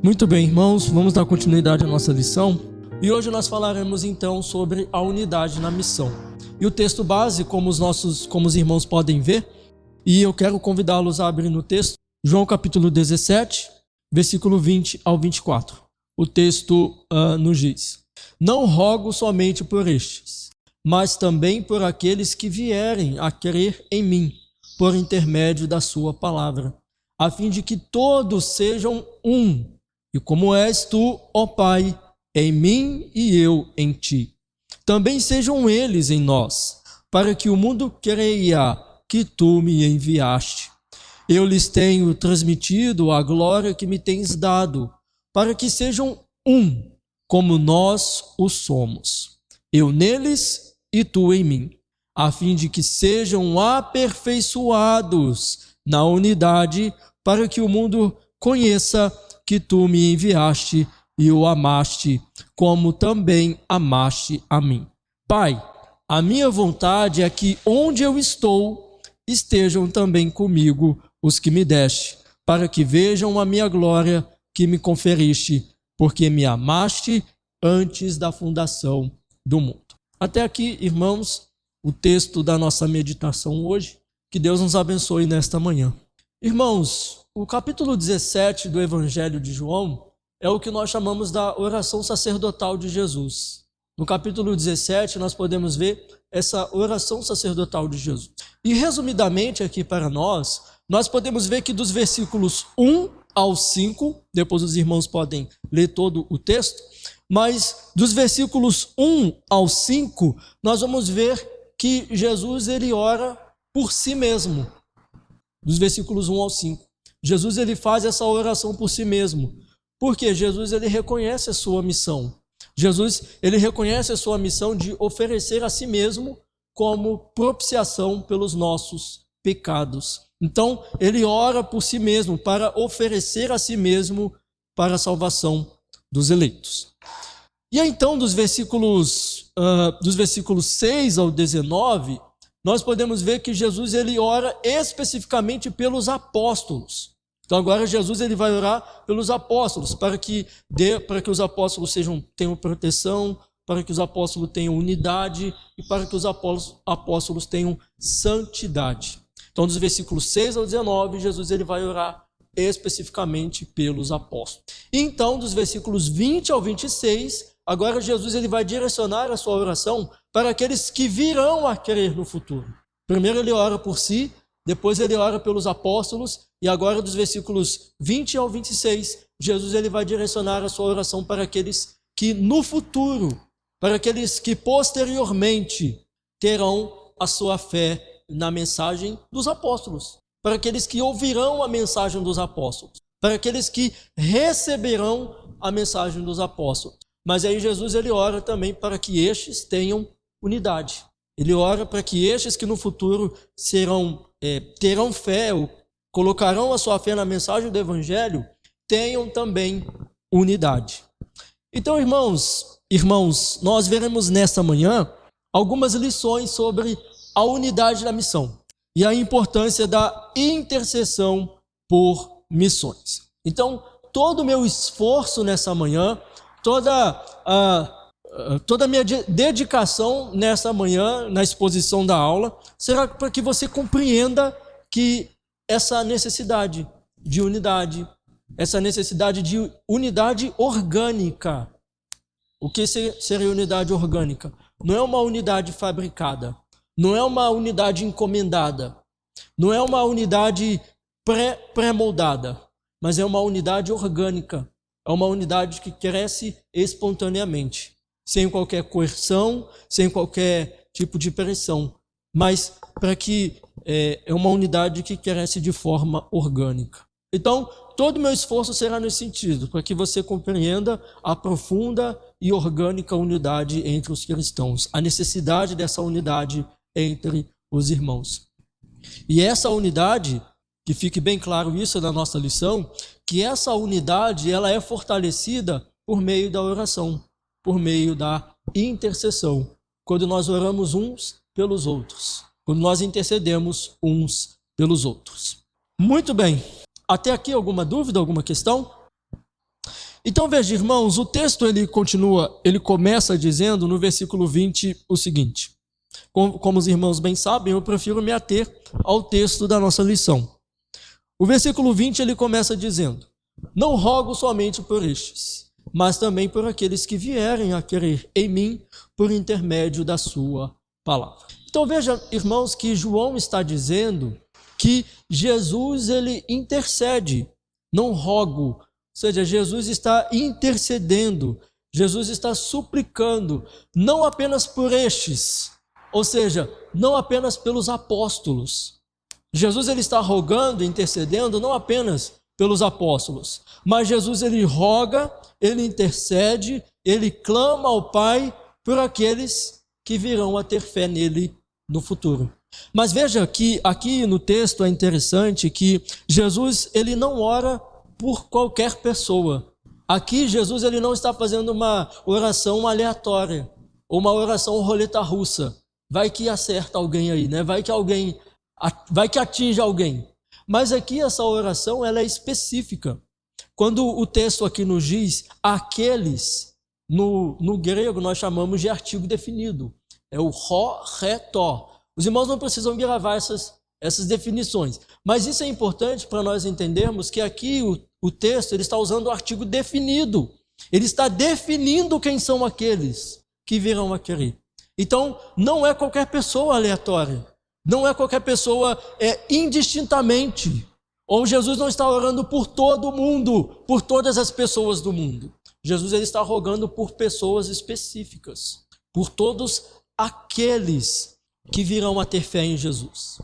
Muito bem, irmãos, vamos dar continuidade à nossa lição. E hoje nós falaremos então sobre a unidade na missão. E o texto base, como os irmãos podem ver, e eu quero convidá-los a abrir no texto, João capítulo 17, versículo 20 ao 24. O texto nos diz: Não rogo somente por estes, mas também por aqueles que vierem a crer em mim, por intermédio da sua palavra, a fim de que todos sejam um, e como és tu, ó Pai, em mim e eu em ti, também sejam eles em nós, para que o mundo creia que tu me enviaste. Eu lhes tenho transmitido a glória que me tens dado, para que sejam um, como nós o somos, eu neles e tu em mim, a fim de que sejam aperfeiçoados na unidade, para que o mundo conheça que tu me enviaste e o amaste, como também amaste a mim. Pai, a minha vontade é que onde eu estou, estejam também comigo os que me deste, para que vejam a minha glória que me conferiste, porque me amaste antes da fundação do mundo. Até aqui, irmãos, o texto da nossa meditação hoje. Que Deus nos abençoe nesta manhã. Irmãos, o capítulo 17 do Evangelho de João é o que nós chamamos da oração sacerdotal de Jesus. No capítulo 17 nós podemos ver essa oração sacerdotal de Jesus. E resumidamente aqui para nós podemos ver que dos versículos 1 ao 5, depois os irmãos podem ler todo o texto, mas dos versículos 1 ao 5, nós vamos ver que Jesus ele ora por si mesmo. Dos versículos 1 ao 5. Jesus ele faz essa oração por si mesmo. Porque Jesus ele reconhece a sua missão. Jesus ele reconhece a sua missão de oferecer a si mesmo como propiciação pelos nossos pecados. Então, ele ora por si mesmo para oferecer a si mesmo para a salvação dos eleitos. E aí, então, dos versículos 6 ao 19, nós podemos ver que Jesus ele ora especificamente pelos apóstolos. Então agora Jesus ele vai orar pelos apóstolos, para que os apóstolos tenham proteção, para que os apóstolos tenham unidade e para que os apóstolos tenham santidade. Então dos versículos 6 ao 19, Jesus ele vai orar especificamente pelos apóstolos. E então dos versículos 20 ao 26, agora Jesus ele vai direcionar a sua oração para aqueles que virão a crer no futuro. Primeiro ele ora por si, depois ele ora pelos apóstolos, e agora dos versículos 20 ao 26, Jesus ele vai direcionar a sua oração para aqueles que no futuro, para aqueles que posteriormente terão a sua fé na mensagem dos apóstolos, para aqueles que ouvirão a mensagem dos apóstolos, para aqueles que receberão a mensagem dos apóstolos. Mas aí Jesus ele ora também para que estes tenham unidade. Ele ora para que estes que no futuro terão fé, ou colocarão a sua fé na mensagem do Evangelho, tenham também unidade. Então, irmãos, nós veremos nesta manhã algumas lições sobre a unidade da missão e a importância da intercessão por missões. Então, todo o meu esforço nessa manhã, toda a minha dedicação nessa manhã, na exposição da aula, será para que você compreenda que essa necessidade de unidade, orgânica. O que seria unidade orgânica? Não é uma unidade fabricada, não é uma unidade encomendada, não é uma unidade pré-moldada, mas é uma unidade orgânica, é uma unidade que cresce espontaneamente, sem qualquer coerção, sem qualquer tipo de pressão, mas para que é uma unidade que cresce de forma orgânica. Então, todo o meu esforço será nesse sentido, para que você compreenda a profunda e orgânica unidade entre os cristãos, a necessidade dessa unidade entre os irmãos. E essa unidade, que fique bem claro isso na nossa lição, que essa unidade ela é fortalecida por meio da oração, por meio da intercessão, quando nós oramos uns pelos outros, quando nós intercedemos uns pelos outros. Muito bem. Até aqui alguma dúvida, alguma questão? Então veja, irmãos, o texto ele começa dizendo no versículo 20 o seguinte: como os irmãos bem sabem, eu prefiro me ater ao texto da nossa lição. O versículo 20 ele começa dizendo: não rogo somente por estes, mas também por aqueles que vierem a crer em mim por intermédio da sua palavra. Então veja, irmãos, que João está dizendo que Jesus ele intercede, não rogo, ou seja, Jesus está intercedendo, Jesus está suplicando, não apenas por estes, ou seja, não apenas pelos apóstolos. Jesus ele está rogando, intercedendo não apenas pelos apóstolos, mas Jesus ele roga, ele intercede, ele clama ao Pai por aqueles que virão a ter fé nele no futuro. Mas veja que aqui no texto é interessante que Jesus ele não ora por qualquer pessoa. Aqui Jesus ele não está fazendo uma oração aleatória, ou uma oração roleta russa. Vai que acerta alguém aí, né? Vai que atinge alguém. Mas aqui essa oração ela é específica. Quando o texto aqui nos diz aqueles, no grego nós chamamos de artigo definido. É o ro, re, to. Os irmãos não precisam gravar essas definições. Mas isso é importante para nós entendermos que aqui o texto ele está usando o artigo definido. Ele está definindo quem são aqueles que virão a querer. Então, não é qualquer pessoa aleatória. Não é qualquer pessoa indistintamente. Ou Jesus não está orando por todo mundo, por todas as pessoas do mundo. Jesus ele está rogando por pessoas específicas, por todos aqueles que virão a ter fé em Jesus.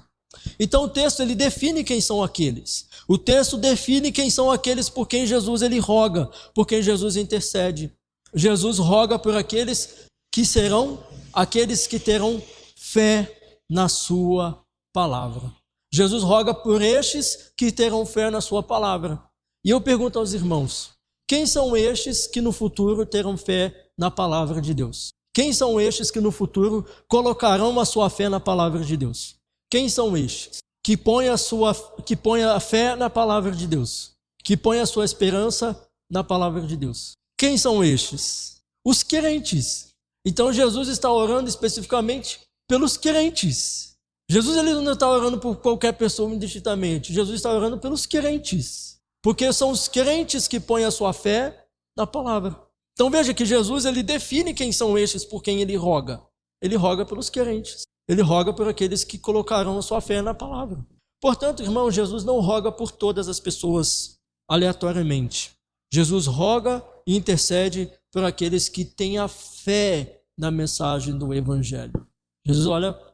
Então o texto ele define quem são aqueles. O texto define quem são aqueles por quem Jesus ele roga, por quem Jesus intercede. Jesus roga por aqueles que serão aqueles que terão fé na sua palavra. Jesus roga por estes que terão fé na sua palavra. E eu pergunto aos irmãos, quem são estes que no futuro terão fé na palavra de Deus? Quem são estes que no futuro colocarão a sua fé na palavra de Deus? Quem são estes que põem a fé na palavra de Deus? Que põem a sua esperança na palavra de Deus? Quem são estes? Os crentes. Então Jesus está orando especificamente pelos crentes. Jesus ele não está orando por qualquer pessoa indistintamente. Jesus está orando pelos crentes. Porque são os crentes que põem a sua fé na palavra. Então veja que Jesus ele define quem são estes por quem ele roga. Ele roga pelos crentes. Ele roga por aqueles que colocarão a sua fé na palavra. Portanto, irmão, Jesus não roga por todas as pessoas aleatoriamente. Jesus roga e intercede por aqueles que têm a fé na mensagem do Evangelho. Jesus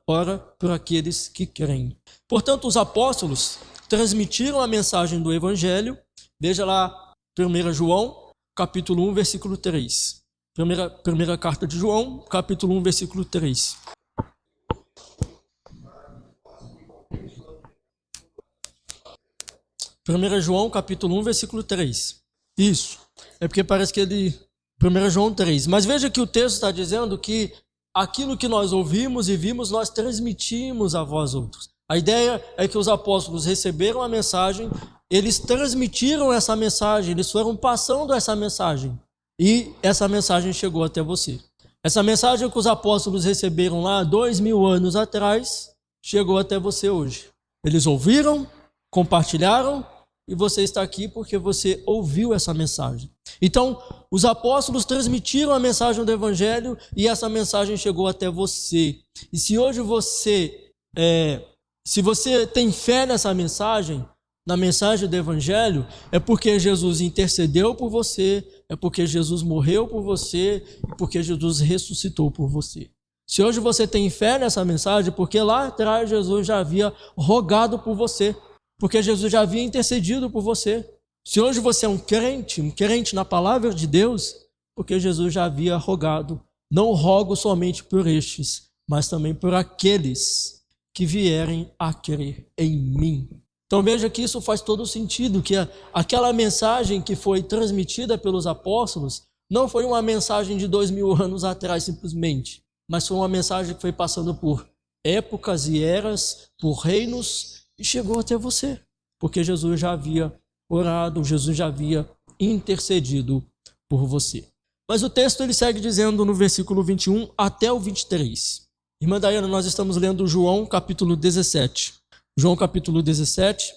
ora por aqueles que creem. Portanto, os apóstolos transmitiram a mensagem do Evangelho. Veja lá 1 João, capítulo 1, versículo 3. Primeira carta de João, capítulo 1, versículo 3. João, capítulo 1, versículo 3. Isso. É porque parece que 1 João 3. Mas veja que o texto está dizendo que aquilo que nós ouvimos e vimos, nós transmitimos a vós outros. A ideia é que os apóstolos receberam a mensagem, eles transmitiram essa mensagem, eles foram passando essa mensagem. E essa mensagem chegou até você. Essa mensagem que os apóstolos receberam lá 2000 anos atrás, chegou até você hoje. Eles ouviram, compartilharam, e você está aqui porque você ouviu essa mensagem. Então, os apóstolos transmitiram a mensagem do Evangelho e essa mensagem chegou até você. E se hoje se você tem fé nessa mensagem, na mensagem do Evangelho, é porque Jesus intercedeu por você, é porque Jesus morreu por você, e porque Jesus ressuscitou por você. Se hoje você tem fé nessa mensagem, porque lá atrás Jesus já havia rogado por você, porque Jesus já havia intercedido por você. Se hoje você é um crente na palavra de Deus, porque Jesus já havia rogado. Não rogo somente por estes, mas também por aqueles que vierem a crer em mim. Então veja que isso faz todo sentido, que aquela mensagem que foi transmitida pelos apóstolos não foi uma mensagem de 2000 anos atrás simplesmente, mas foi uma mensagem que foi passando por épocas e eras, por reinos, e chegou até você, porque Jesus já havia orado, Jesus já havia intercedido por você. Mas o texto ele segue dizendo no versículo 21 até o 23. Irmã Daiana, nós estamos lendo João capítulo 17. João capítulo 17,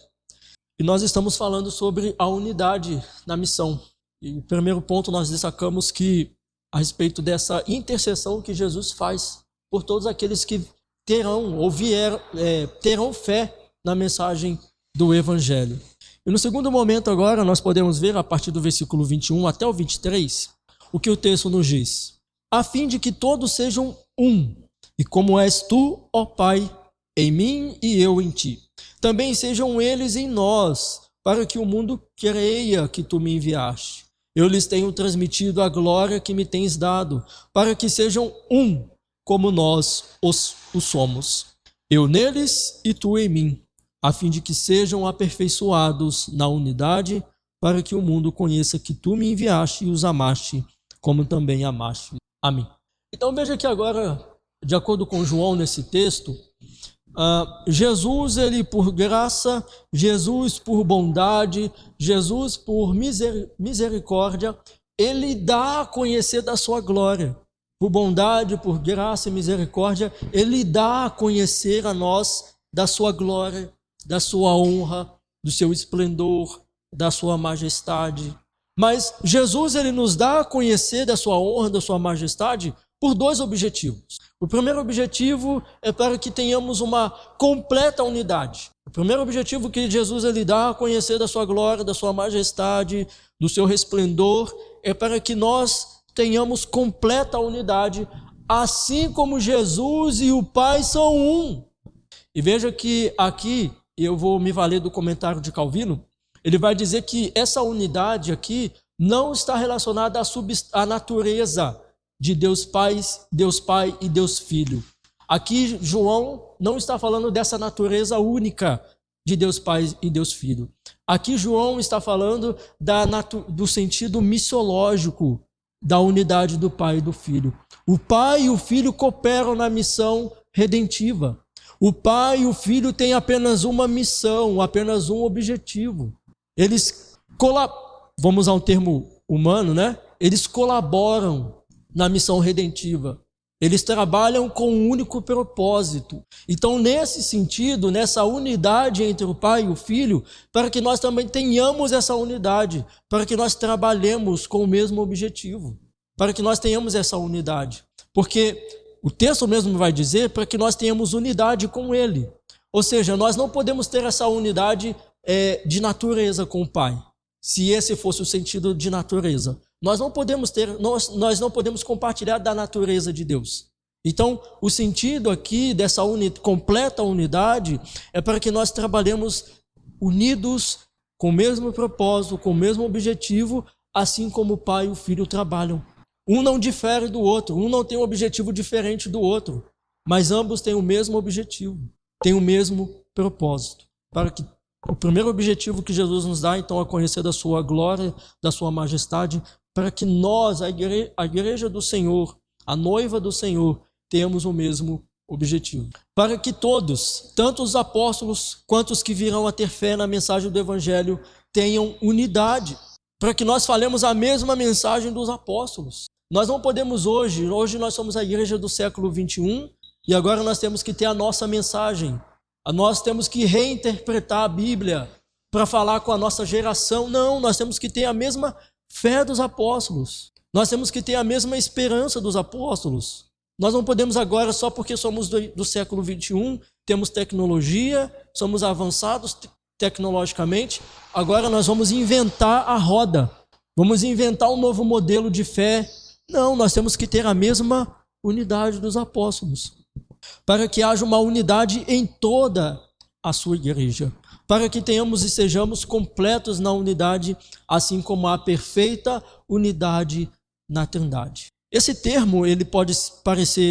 e nós estamos falando sobre a unidade na missão. E o primeiro ponto nós destacamos que a respeito dessa intercessão que Jesus faz por todos aqueles que terão fé na mensagem do Evangelho. E no segundo momento agora nós podemos ver a partir do versículo 21 até o 23, o que o texto nos diz. A fim de que todos sejam um, e como és tu, ó Pai, em mim e eu em ti, também sejam eles em nós, para que o mundo creia que tu me enviaste. Eu lhes tenho transmitido a glória que me tens dado, para que sejam um, como nós os somos. Eu neles e tu em mim, a fim de que sejam aperfeiçoados na unidade, para que o mundo conheça que tu me enviaste e os amaste, como também amaste a mim. Então veja que agora, de acordo com João nesse texto, Jesus, ele por graça, Jesus por bondade, Jesus por misericórdia, ele dá a conhecer da sua glória. Por bondade, por graça e misericórdia, ele dá a conhecer a nós da sua glória, da sua honra, do seu esplendor, da sua majestade. Mas Jesus, ele nos dá a conhecer da sua honra, da sua majestade, por dois objetivos. O primeiro objetivo é para que tenhamos uma completa unidade. O primeiro objetivo que Jesus ele dá a conhecer da sua glória, da sua majestade, do seu resplendor, é para que nós tenhamos completa unidade, assim como Jesus e o Pai são um. E veja que aqui, eu vou me valer do comentário de Calvino, ele vai dizer que essa unidade aqui não está relacionada à natureza de Deus Pai e Deus Filho. Aqui João não está falando dessa natureza única de Deus Pai e Deus Filho. Aqui João está falando do sentido missiológico da unidade do Pai e do Filho. O Pai e o Filho cooperam na missão redentiva. O Pai e o Filho têm apenas uma missão, apenas um objetivo. Vamos usar um termo humano, né? Eles colaboram na missão redentiva. Eles trabalham com um único propósito. Então, nesse sentido, nessa unidade entre o Pai e o Filho, para que nós também tenhamos essa unidade, para que nós trabalhemos com o mesmo objetivo, para que nós tenhamos essa unidade. Porque o texto mesmo vai dizer para que nós tenhamos unidade com Ele. Ou seja, nós não podemos ter essa unidade de natureza com o Pai, se esse fosse o sentido de natureza. Nós não podemos compartilhar da natureza de Deus. Então, o sentido aqui dessa completa unidade é para que nós trabalhemos unidos com o mesmo propósito, com o mesmo objetivo, assim como o Pai e o Filho trabalham. Um não difere do outro, um não tem um objetivo diferente do outro, mas ambos têm o mesmo objetivo, têm o mesmo propósito. Para que o primeiro objetivo que Jesus nos dá, então, é conhecer da sua glória, da sua majestade, para que nós, a igreja do Senhor, a noiva do Senhor, tenhamos o mesmo objetivo. Para que todos, tanto os apóstolos quanto os que virão a ter fé na mensagem do Evangelho, tenham unidade. Para que nós falemos a mesma mensagem dos apóstolos. Nós não podemos hoje nós somos a igreja do século 21 e agora nós temos que ter a nossa mensagem. Nós temos que reinterpretar a Bíblia para falar com a nossa geração. Não, nós temos que ter a mesma fé dos apóstolos. Nós temos que ter a mesma esperança dos apóstolos. Nós não podemos agora, só porque somos do século 21, temos tecnologia, somos avançados tecnologicamente, agora nós vamos inventar a roda, vamos inventar um novo modelo de fé. Não, nós temos que ter a mesma unidade dos apóstolos, para que haja uma unidade em toda a sua igreja, para que tenhamos e sejamos completos na unidade, assim como há perfeita unidade na Trindade. Esse termo, ele pode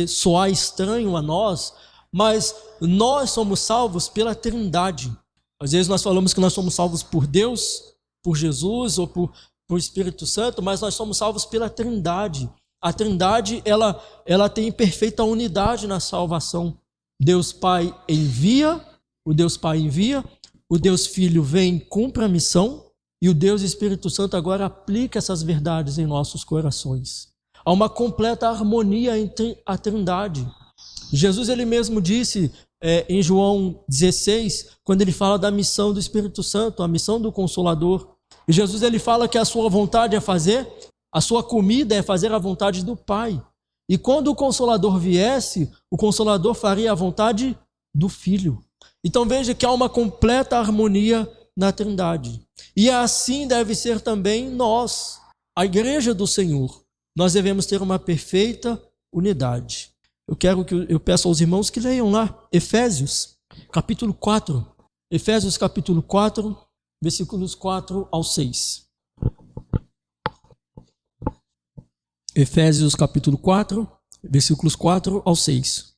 soar estranho a nós, mas nós somos salvos pela Trindade. Às vezes nós falamos que nós somos salvos por Deus, por Jesus ou por Espírito Santo, mas nós somos salvos pela Trindade. A Trindade, ela tem perfeita unidade na salvação. Deus Pai envia, o Deus Filho vem e cumpre a missão, E o Deus Espírito Santo agora aplica essas verdades em nossos corações. Há uma completa harmonia entre a Trindade. Jesus ele mesmo disse em João 16, quando ele fala da missão do Espírito Santo, a missão do Consolador. E Jesus ele fala que a sua vontade é fazer, a sua comida é fazer a vontade do Pai. E quando o Consolador viesse, o Consolador faria a vontade do Filho. Então veja que há uma completa harmonia na Trindade. E assim deve ser também nós, a igreja do Senhor. Nós devemos ter uma perfeita unidade. Eu peço aos irmãos que leiam lá Efésios, capítulo 4. Efésios, capítulo 4, versículos 4 ao 6. Efésios, capítulo 4, versículos 4 ao 6.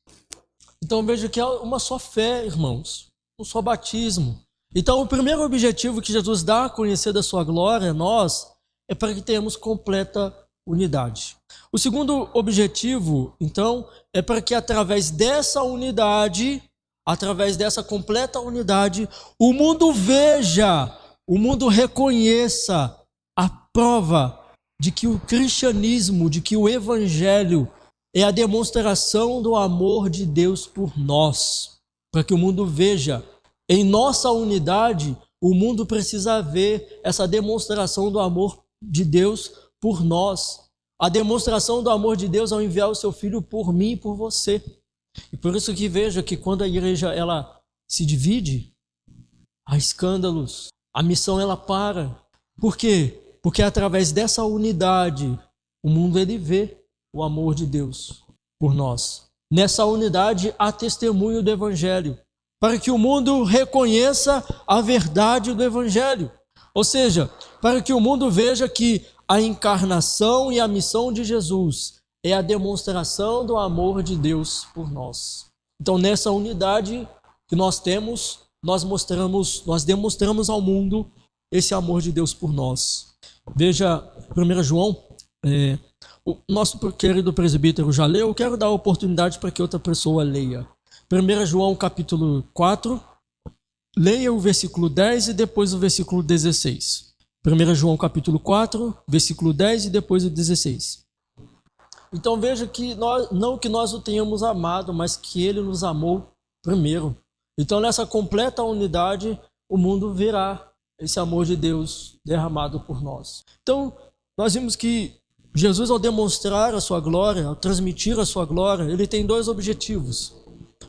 Então veja que é uma só fé, irmãos, um só batismo. Então o primeiro objetivo que Jesus dá a conhecer da sua glória a nós é para que tenhamos completa unidade. O segundo objetivo, então, é para que através dessa unidade, através dessa completa unidade, o mundo veja, o mundo reconheça a prova de que o cristianismo, de que o evangelho é a demonstração do amor de Deus por nós. Para que o mundo veja em nossa unidade, o mundo precisa ver essa demonstração do amor de Deus por nós. A demonstração do amor de Deus ao enviar o seu Filho por mim e por você. E por isso que veja que quando a igreja ela se divide, há escândalos, a missão ela para. Por quê? Porque através dessa unidade, o mundo ele vê o amor de Deus por nós. Nessa unidade há testemunho do Evangelho, para que o mundo reconheça a verdade do Evangelho. Ou seja, para que o mundo veja que a encarnação e a missão de Jesus é a demonstração do amor de Deus por nós. Então, nessa unidade que nós temos, nós demonstramos ao mundo esse amor de Deus por nós. Veja 1 João, o nosso querido presbítero já leu, eu quero dar a oportunidade para que outra pessoa leia. 1 João capítulo 4, leia o versículo 10 e depois o versículo 16. 1 João capítulo 4, versículo 10 e depois o 16. Então veja que não que nós o tenhamos amado, mas que ele nos amou primeiro. Então nessa completa unidade, o mundo verá esse amor de Deus derramado por nós. Então nós vimos que Jesus, ao demonstrar a sua glória, ao transmitir a sua glória, ele tem dois objetivos: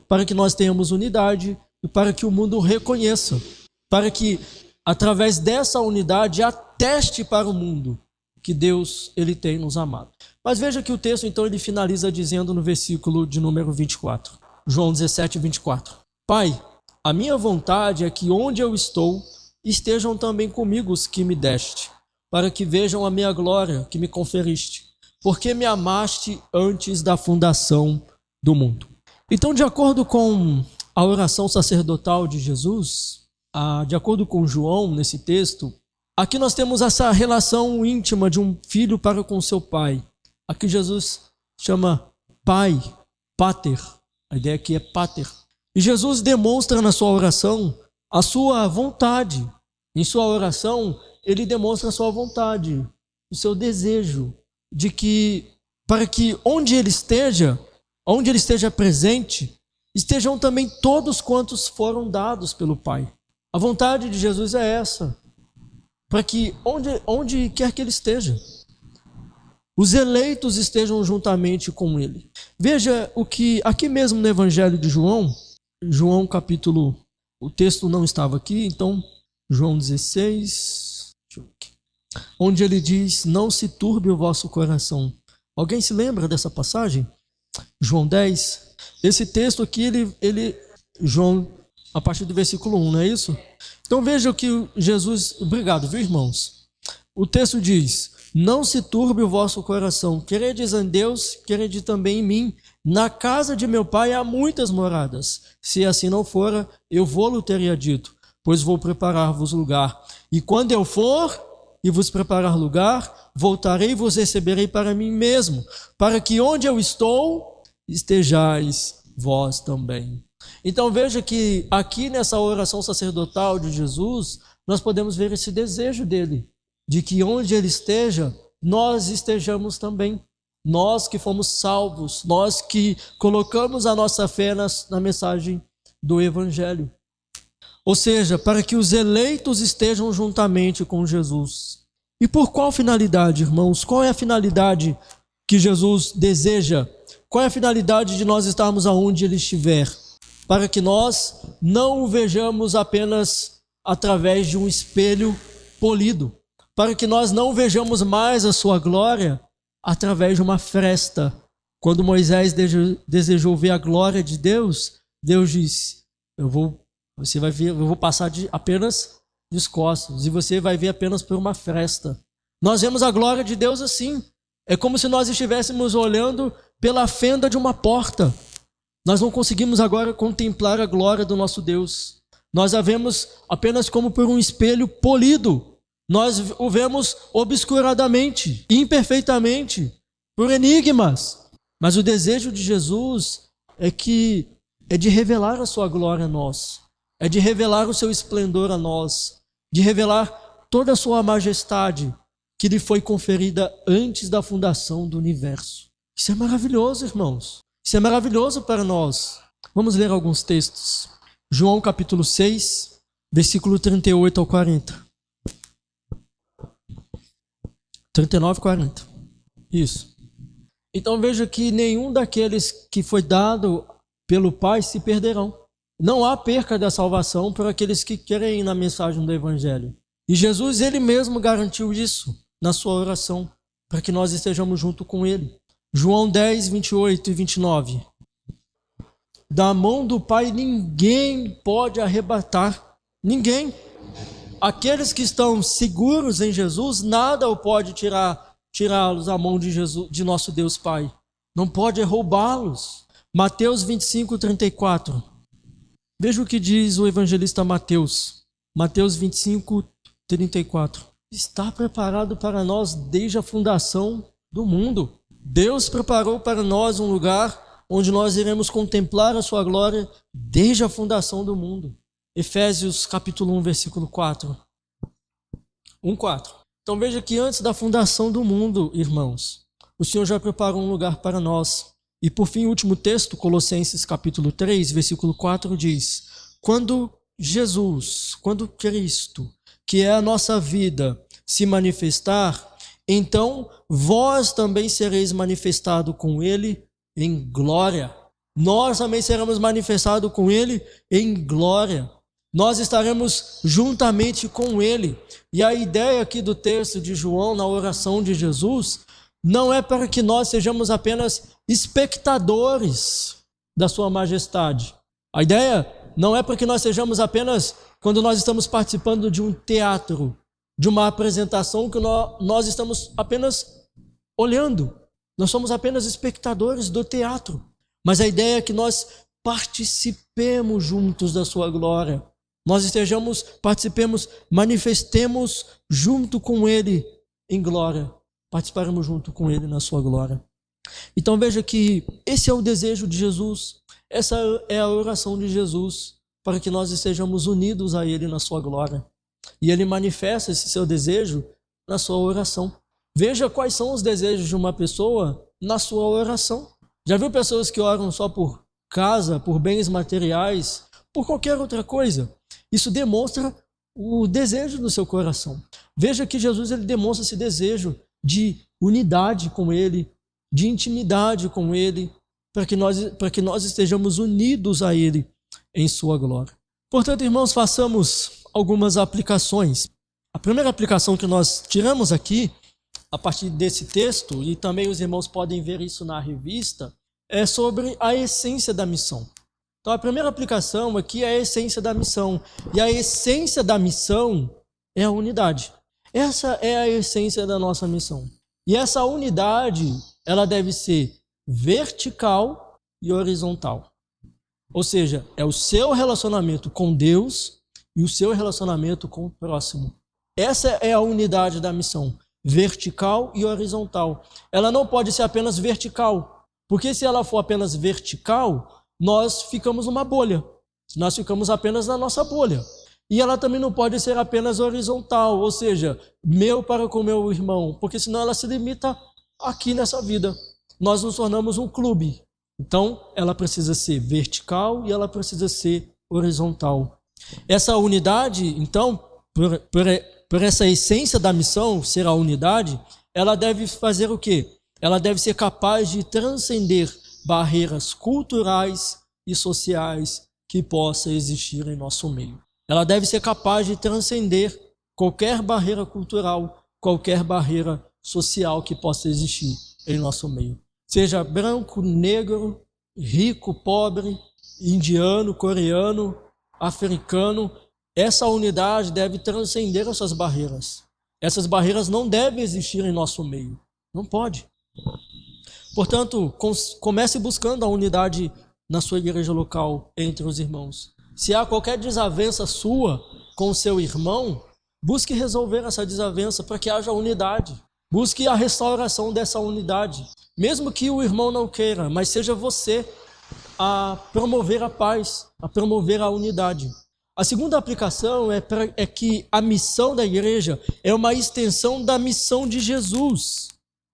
para que nós tenhamos unidade e para que o mundo reconheça, para que através dessa unidade ateste para o mundo que Deus ele tem nos amado. Mas veja que o texto então ele finaliza dizendo no versículo de número 24, João 17, 24: Pai, a minha vontade é que onde eu estou estejam também comigo os que me deste, para que vejam a minha glória que me conferiste, porque me amaste antes da fundação do mundo. Então, de acordo com a oração sacerdotal de Jesus, de acordo com João, nesse texto, aqui nós temos essa relação íntima de um filho para com seu pai. Aqui Jesus chama pai, pater. A ideia aqui é pater. E Jesus demonstra na sua oração a sua vontade. Em sua oração, ele demonstra a sua vontade, o seu desejo de que, para que onde ele esteja presente, estejam também todos quantos foram dados pelo Pai. A vontade de Jesus é essa, para que onde quer que ele esteja, os eleitos estejam juntamente com ele. Veja o que aqui mesmo no Evangelho de João capítulo, o texto não estava aqui, então João 16, onde ele diz: não se turbe o vosso coração. Alguém se lembra dessa passagem? João 10, esse texto aqui, João, a partir do versículo 1, não é isso? Então veja o que Jesus, obrigado, viu, irmãos? O texto diz: não se turbe o vosso coração, credes em Deus, crede também em mim. Na casa de meu pai há muitas moradas. Se assim não fora, eu vou-lo teria dito, pois vou preparar-vos lugar. E quando eu for e vos preparar lugar, voltarei e vos receberei para mim mesmo, para que onde eu estou, estejais vós também. Então veja que aqui nessa oração sacerdotal de Jesus, nós podemos ver esse desejo dele, de que onde ele esteja, nós estejamos também. Nós que fomos salvos, nós que colocamos a nossa fé na mensagem do Evangelho. Ou seja, para que os eleitos estejam juntamente com Jesus. E por qual finalidade, irmãos? Qual é a finalidade que Jesus deseja? Qual é a finalidade de nós estarmos aonde ele estiver? Para que nós não o vejamos apenas através de um espelho polido. Para que nós não vejamos mais a sua glória através de uma fresta. Quando Moisés desejou ver a glória de Deus, Deus disse: eu vou passar apenas descostos, e você vai ver apenas por uma fresta. Nós vemos a glória de Deus assim. É como se nós estivéssemos olhando pela fenda de uma porta. Nós não conseguimos agora contemplar a glória do nosso Deus. Nós a vemos apenas como por um espelho polido. Nós o vemos obscuradamente, imperfeitamente, por enigmas. Mas o desejo de Jesus é de revelar a sua glória a nós, é de revelar o seu esplendor a nós, de revelar toda a sua majestade que lhe foi conferida antes da fundação do universo. Isso é maravilhoso, irmãos. Isso é maravilhoso para nós. Vamos ler alguns textos. João capítulo 6, versículo 38 ao 40. 39 e 40. Isso. Então veja que nenhum daqueles que foi dado pelo Pai se perderão. Não há perca da salvação por aqueles que creem na mensagem do Evangelho. E Jesus, ele mesmo garantiu isso na sua oração, para que nós estejamos junto com ele. João 10, 28 e 29. Da mão do Pai ninguém pode arrebatar. Ninguém. Aqueles que estão seguros em Jesus, nada o pode tirá-los da mão de Jesus, de nosso Deus Pai. Não pode roubá-los. Mateus 25, 34. Veja o que diz o evangelista Mateus. Mateus 25, 34. Está preparado para nós desde a fundação do mundo. Deus preparou para nós um lugar onde nós iremos contemplar a sua glória desde a fundação do mundo. Efésios capítulo 1, versículo 4. 1:4. Então veja que antes da fundação do mundo, irmãos, o Senhor já preparou um lugar para nós. E por fim, o último texto, Colossenses capítulo 3, versículo 4 diz: quando Jesus, quando Cristo, que é a nossa vida, se manifestar, então vós também sereis manifestado com ele em glória. Nós também seremos manifestados com ele em glória. Nós estaremos juntamente com ele. E a ideia aqui do texto de João, na oração de Jesus, não é para que nós sejamos apenas espectadores da sua majestade. A ideia não é para que nós sejamos apenas, quando nós estamos participando de um teatro, de uma apresentação, que nós estamos apenas olhando. Nós somos apenas espectadores do teatro. Mas a ideia é que nós participemos juntos da sua glória. Nós participemos, manifestemos junto com ele em glória. Participaremos junto com ele na sua glória. Então veja que esse é o desejo de Jesus. Essa é a oração de Jesus, para que nós estejamos unidos a ele na sua glória. E ele manifesta esse seu desejo na sua oração. Veja quais são os desejos de uma pessoa na sua oração. Já viu pessoas que oram só por casa, por bens materiais, por qualquer outra coisa? Isso demonstra o desejo do seu coração. Veja que Jesus, ele demonstra esse desejo de unidade com ele, de intimidade com ele, para que nós estejamos unidos a ele em sua glória. Portanto, irmãos, façamos algumas aplicações. A primeira aplicação que nós tiramos aqui, a partir desse texto, e também os irmãos podem ver isso na revista, é sobre a essência da missão. Então, a primeira aplicação aqui é a essência da missão. E a essência da missão é a unidade. Essa é a essência da nossa missão. E essa unidade, ela deve ser vertical e horizontal. Ou seja, é o seu relacionamento com Deus e o seu relacionamento com o próximo. Essa é a unidade da missão, vertical e horizontal. Ela não pode ser apenas vertical, porque se ela for apenas vertical, nós ficamos numa bolha. Nós ficamos apenas na nossa bolha. E ela também não pode ser apenas horizontal, ou seja, meu para com meu irmão, porque senão ela se limita aqui nessa vida. Nós nos tornamos um clube. Então, ela precisa ser vertical e ela precisa ser horizontal. Essa unidade, então, por essa essência da missão, ser a unidade, ela deve fazer o quê? Ela deve ser capaz de transcender barreiras culturais e sociais que possam existir em nosso meio. Ela deve ser capaz de transcender qualquer barreira cultural, qualquer barreira social que possa existir em nosso meio. Seja branco, negro, rico, pobre, indiano, coreano, africano, essa unidade deve transcender essas barreiras. Essas barreiras não devem existir em nosso meio. Não pode. Portanto, comece buscando a unidade na sua igreja local entre os irmãos. Se há qualquer desavença sua com o seu irmão, busque resolver essa desavença para que haja unidade. Busque a restauração dessa unidade. Mesmo que o irmão não queira, mas seja você a promover a paz, a promover a unidade. A segunda aplicação é que a missão da igreja é uma extensão da missão de Jesus.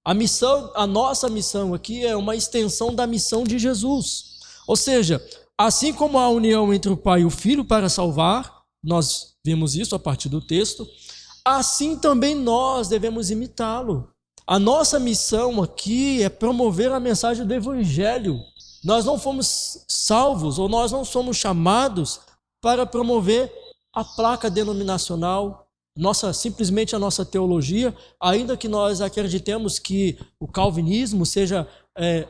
A nossa missão aqui é uma extensão da missão de Jesus. Ou seja, assim como a união entre o Pai e o Filho para salvar, nós vimos isso a partir do texto, assim também nós devemos imitá-lo. A nossa missão aqui é promover a mensagem do Evangelho. Nós não fomos salvos, ou nós não somos chamados para promover a placa denominacional, simplesmente a nossa teologia, ainda que nós acreditemos que o calvinismo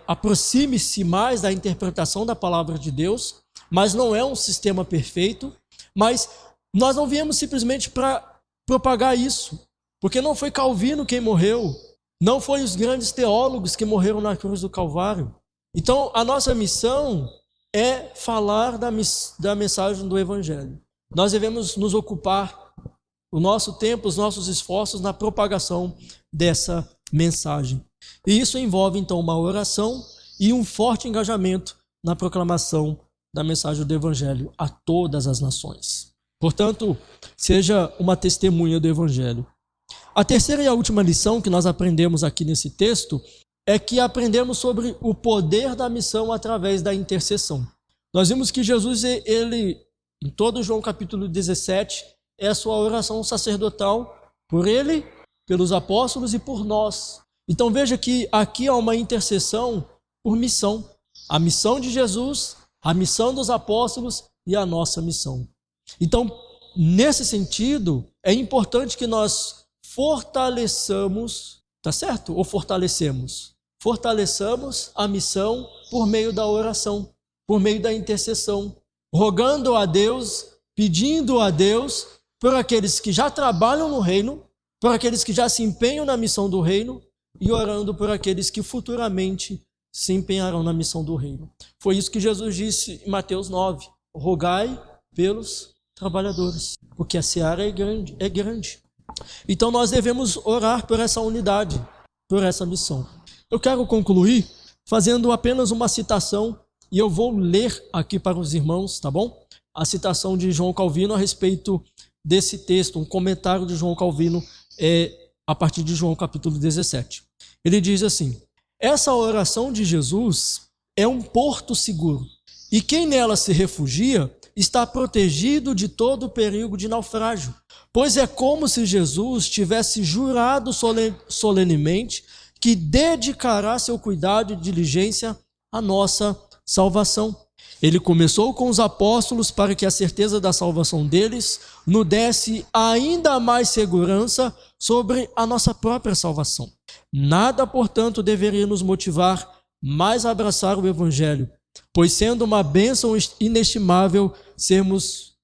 aproxime-se mais da interpretação da palavra de Deus, mas não é um sistema perfeito. Mas nós não viemos simplesmente para propagar isso, porque não foi Calvino quem morreu, não foi os grandes teólogos que morreram na cruz do Calvário. Então, a nossa missão é falar da mensagem do Evangelho. Nós devemos nos ocupar o nosso tempo, os nossos esforços na propagação dessa mensagem. E isso envolve, então, uma oração e um forte engajamento na proclamação da mensagem do Evangelho a todas as nações. Portanto, seja uma testemunha do Evangelho. A terceira e a última lição que nós aprendemos aqui nesse texto é que aprendemos sobre o poder da missão através da intercessão. Nós vimos que Jesus, ele, em todo João capítulo 17, é a sua oração sacerdotal por ele, pelos apóstolos e por nós. Então veja que aqui há uma intercessão por missão. A missão de Jesus, a missão dos apóstolos e a nossa missão. Então, nesse sentido, é importante que nós fortaleçamos, tá certo? Ou fortalecemos? Fortaleçamos a missão por meio da oração, por meio da intercessão, rogando a Deus, pedindo a Deus por aqueles que já trabalham no reino, por aqueles que já se empenham na missão do reino e orando por aqueles que futuramente se empenharão na missão do reino. Foi isso que Jesus disse em Mateus 9, rogai pelos trabalhadores, porque a seara é grande. Então nós devemos orar por essa unidade, por essa missão. Eu quero concluir fazendo apenas uma citação, e eu vou ler aqui para os irmãos, tá bom? A citação de João Calvino a respeito desse texto, um comentário de João Calvino a partir de João capítulo 17. Ele diz assim: essa oração de Jesus é um porto seguro, e quem nela se refugia está protegido de todo perigo de naufrágio, pois é como se Jesus tivesse jurado solenemente que dedicará seu cuidado e diligência à nossa salvação. Ele começou com os apóstolos para que a certeza da salvação deles nos desse ainda mais segurança sobre a nossa própria salvação. Nada, portanto, deveria nos motivar mais a abraçar o Evangelho, pois sendo uma bênção inestimável sermos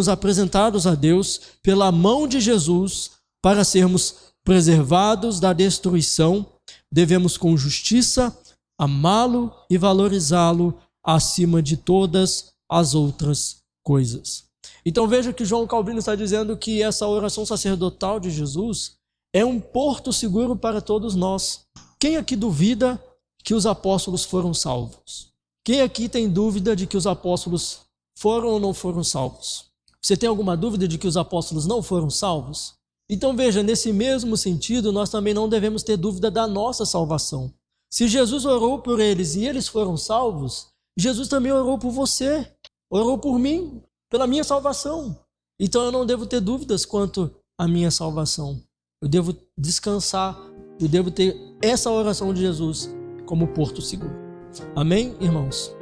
apresentados a Deus pela mão de Jesus para sermos preservados da destruição, devemos com justiça amá-lo e valorizá-lo acima de todas as outras coisas. Então veja que João Calvino está dizendo que essa oração sacerdotal de Jesus é um porto seguro para todos nós. Quem aqui duvida que os apóstolos foram salvos? Quem aqui tem dúvida de que os apóstolos foram ou não foram salvos? Você tem alguma dúvida de que os apóstolos não foram salvos? Então veja, nesse mesmo sentido, nós também não devemos ter dúvida da nossa salvação. Se Jesus orou por eles e eles foram salvos, Jesus também orou por você, orou por mim, pela minha salvação. Então eu não devo ter dúvidas quanto à minha salvação. Eu devo descansar, eu devo ter essa oração de Jesus como porto seguro. Amém, irmãos?